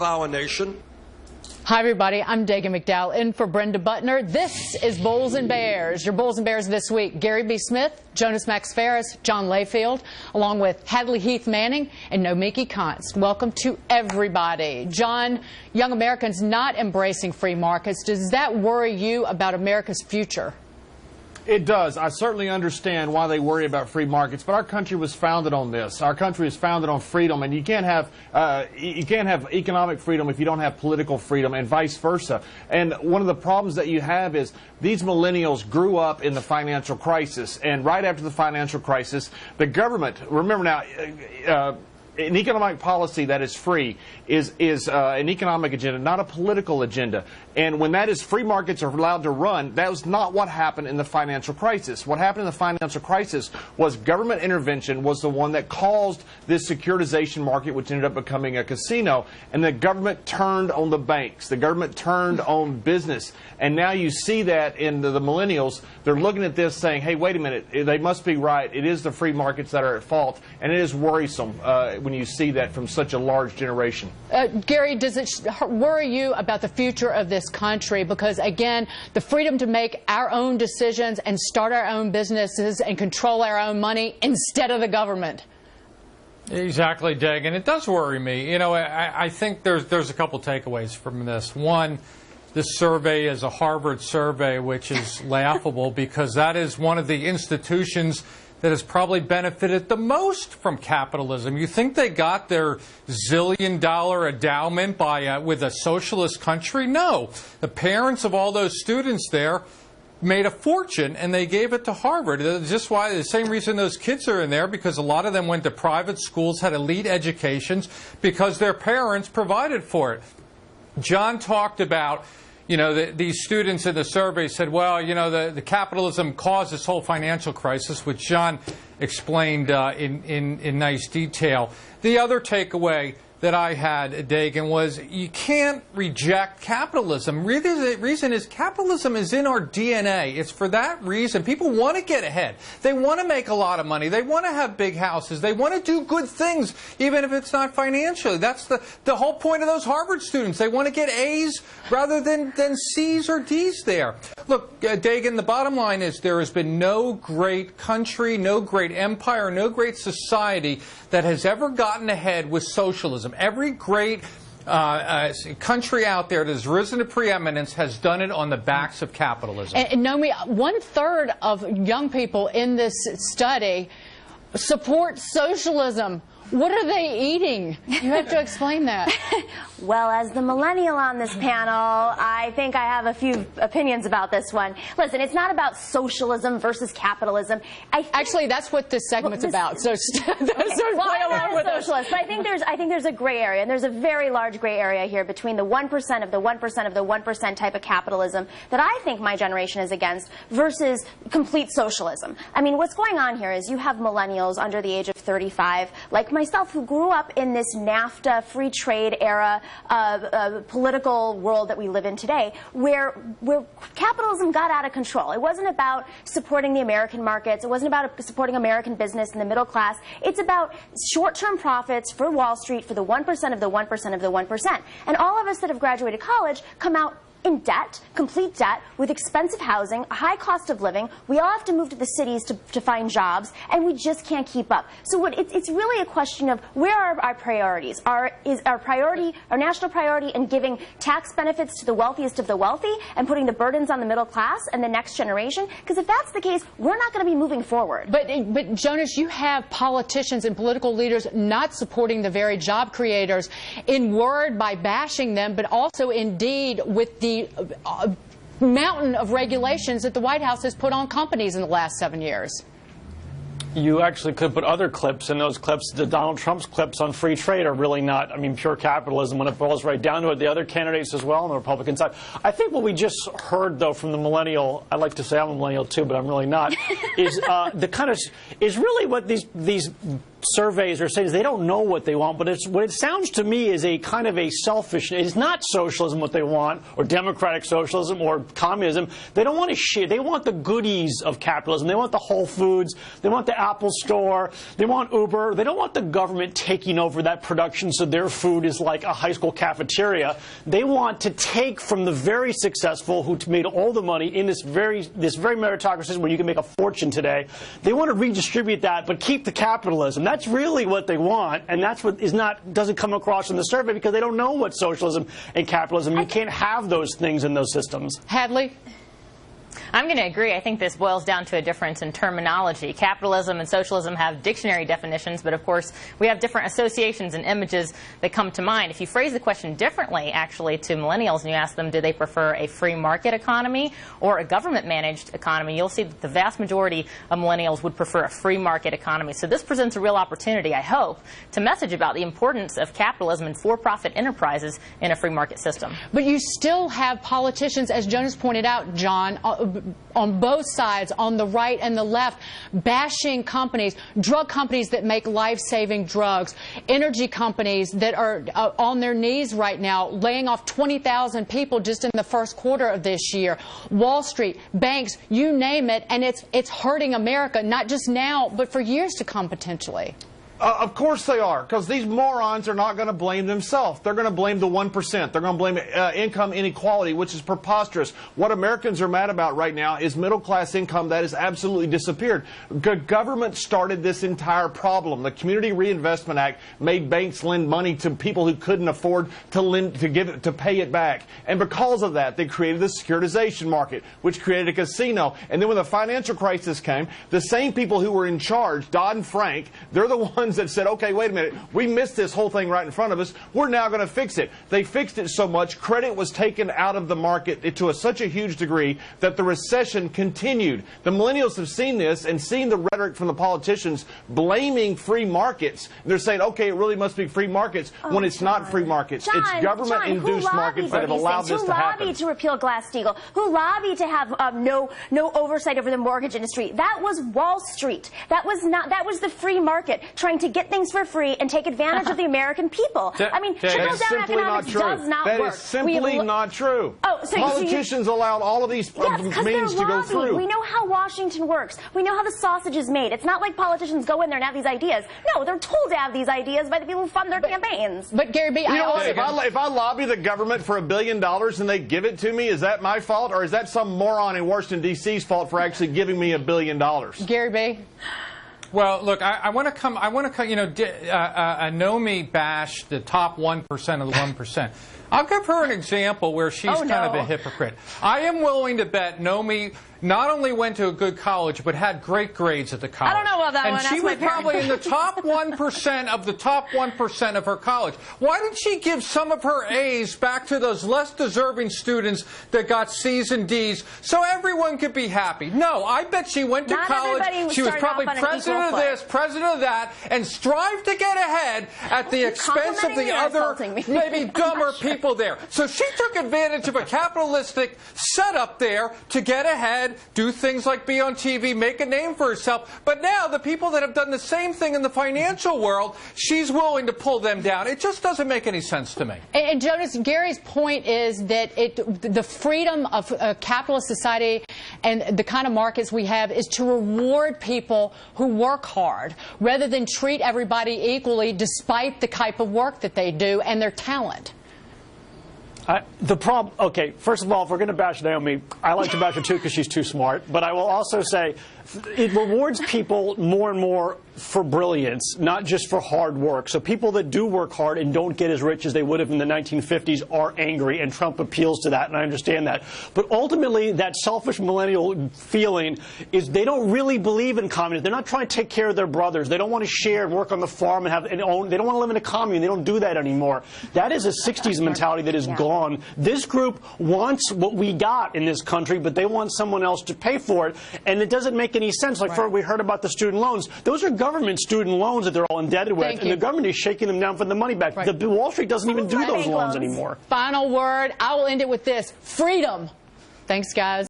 our nation. Hi, everybody. I'm Dagan McDowell in for Brenda Butner. This is Bulls and Bears. Your Bulls and Bears this week: Gary B. Smith, Jonas Max Ferris, John Layfield, along with Hadley Heath Manning and Nomiki Konst. Welcome to everybody. John, young Americans not embracing free markets. Does that worry you about America's future? It does. I certainly understand why they worry about free markets, but our country was founded on this. Our country is founded on freedom, and you can't have economic freedom if you don't have political freedom, and vice versa. And one of the problems that you have is these millennials grew up in the financial crisis, and right after the financial crisis, the government, remember now, an economic policy that is free is an economic agenda, not a political agenda. And when that is, free markets are allowed to run, that was not what happened in the financial crisis. What happened in the financial crisis was government intervention was the one that caused this securitization market, which ended up becoming a casino. And the government turned on the banks. The government turned on business. And now you see that in the millennials. They're looking at this saying, hey, wait a minute, they must be right. It is the free markets that are at fault. And it is worrisome when you see that from such a large generation. Gary, does it worry you about the future of this country? Because, again, the freedom to make our own decisions and start our own businesses and control our own money instead of the government. Exactly, Dagan. It does worry me. You know, I think there's a couple takeaways from this. One, this survey is a Harvard survey, which is laughable because that is one of the institutions that has probably benefited the most from capitalism. You think they got their zillion-dollar endowment with a socialist country? No. The parents of all those students there made a fortune, and they gave it to Harvard. That's just why, the same reason those kids are in there, because a lot of them went to private schools, had elite educations, because their parents provided for it. John talked about, you know, these students in the survey said, well, you know, the capitalism caused this whole financial crisis, which John explained in nice detail. The other takeaway that I had, Dagan, was you can't reject capitalism. The reason is capitalism is in our DNA. It's for that reason. People want to get ahead. They want to make a lot of money. They want to have big houses. They want to do good things, even if it's not financially. That's the whole point of those Harvard students. They want to get A's rather than C's or D's there. Look, Dagan, the bottom line is there has been no great country, no great empire, no great society that has ever gotten ahead with socialism. Every great country out there that has risen to preeminence has done it on the backs of capitalism. And Nomi, 1/3 of young people in this study support socialism. What are they eating? You have to explain that. Well, as the millennial on this panel, I think I have a few opinions about this one. Listen, it's not about socialism versus capitalism. Actually, that's what this segment's about. So, I'm not a socialist, but I think there's a gray area, and there's a very large gray area here between the 1% of the 1% of the 1% type of capitalism that I think my generation is against versus complete socialism. I mean, what's going on here is you have millennials under the age of 35, like myself, who grew up in this NAFTA free trade era political world that we live in today, where capitalism got out of control. It wasn't about supporting the American markets. It wasn't about supporting American business and the middle class. It's about short-term profits for Wall Street for the 1% of the 1% of the 1%. And all of us that have graduated college come out in debt, complete debt, with expensive housing, a high cost of living. We all have to move to the cities to find jobs, and we just can't keep up. So it's really a question of where are our priorities? Is our national priority in giving tax benefits to the wealthiest of the wealthy and putting the burdens on the middle class and the next generation? Because if that's the case, we're not going to be moving forward. But Jonas, you have politicians and political leaders not supporting the very job creators in word by bashing them, but also in deed with the mountain of regulations that the White House has put on companies in the last 7 years. You actually could put other clips in those clips. The Donald Trump's clips on free trade are really not, I mean, pure capitalism when it boils right down to it. The other candidates as well on the Republican side. I think what we just heard, though, from the millennial, I like to say I'm a millennial too, but I'm really not, is really what these surveys are saying is they don't know what they want, but what it sounds to me is a kind of a selfish. It's not socialism what they want, or democratic socialism, or communism. They don't want to share. They want the goodies of capitalism. They want the Whole Foods. They want the Apple Store. They want Uber. They don't want the government taking over that production so their food is like a high school cafeteria. They want to take from the very successful who made all the money in this very meritocracy where you can make a fortune today. They want to redistribute that, but keep the capitalism. That's really what they want, and that's what doesn't come across in the survey because they don't know what socialism and capitalism. You can't have those things in those systems. Hadley? I'm going to agree. I think this boils down to a difference in terminology. Capitalism and socialism have dictionary definitions, but of course we have different associations and images that come to mind. If you phrase the question differently, actually, to millennials, and you ask them, do they prefer a free market economy or a government-managed economy, you'll see that the vast majority of millennials would prefer a free market economy. So this presents a real opportunity, I hope, to message about the importance of capitalism and for-profit enterprises in a free market system. But you still have politicians, as Jonas pointed out, John, on both sides, on the right and the left, bashing companies, drug companies that make life-saving drugs, energy companies that are on their knees right now, laying off 20,000 people just in the first quarter of this year, Wall Street, banks, you name it, and it's hurting America, not just now, but for years to come, potentially. Of course they are, because these morons are not going to blame themselves. They're going to blame the 1%. They're going to blame income inequality, which is preposterous. What Americans are mad about right now is middle-class income that has absolutely disappeared. The government started this entire problem. The Community Reinvestment Act made banks lend money to people who couldn't afford to pay it back. And because of that, they created the securitization market, which created a casino. And then when the financial crisis came, the same people who were in charge, Dodd-Frank, they're the ones that said, okay, wait a minute, we missed this whole thing right in front of us. We're now going to fix it. They fixed it so much, credit was taken out of the market to such a huge degree that the recession continued. The millennials have seen this and seen the rhetoric from the politicians blaming free markets. They're saying, okay, it really must be free markets when it's not free markets. It's government-induced markets that have allowed this to happen. Who lobbied to repeal Glass-Steagall? Who lobbied to have no oversight over the mortgage industry? That was Wall Street. That was the free market trying to get things for free and take advantage of the American people. I mean, trickle-down economics does not work. That is simply not true. Politicians allowed all of these means to go through. We know how Washington works. We know how the sausage is made. It's not like politicians go in there and have these ideas. No, they're told to have these ideas by the people who fund their campaigns. But Gary B., if I lobby the government for $1 billion and they give it to me, is that my fault, or is that some moron in Washington, D.C.'s fault for actually giving me $1 billion? Gary B.? Well, look, I want to come, Nomi bashed the top 1% of the 1%. I'll give her an example where she's kind of a hypocrite. I am willing to bet Nomi not only went to a good college, but had great grades at the college. I don't know about that one. And she was probably in the top 1% of the top 1% of her college. Why didn't she give some of her A's back to those less deserving students that got C's and D's so everyone could be happy? No, I bet she went to college. She was probably president of this, president of that, and strived to get ahead at the expense of the other, maybe dumber people there. So she took advantage of a capitalistic setup there to get ahead, do things like be on TV, make a name for herself. But now the people that have done the same thing in the financial world, she's willing to pull them down. It just doesn't make any sense to me. And Jonas, Gary's point is that the freedom of a capitalist society and the kind of markets we have is to reward people who work hard rather than treat everybody equally despite the type of work that they do and their talent. The problem, okay, first of all, if we're going to bash Naomi, I like to bash her too because she's too smart. But I will also say it rewards people more and more for brilliance, not just for hard work. So people that do work hard and don't get as rich as they would have in the 1950s are angry, and Trump appeals to that, and I understand that. But ultimately, that selfish millennial feeling is they don't really believe in communism. They're not trying to take care of their brothers. They don't want to share and work on the farm and own. They don't want to live in a commune. They don't do that anymore. That is a 60s mentality that is gone. This group wants what we got in this country, but they want someone else to pay for it, and it doesn't make any sense. Like we heard about the student loans. Those are government student loans that they're all indebted with, and the government is shaking them down for the money back. The Wall Street doesn't even do those loans anymore. Final word. I will end it with this. Freedom. Thanks, guys.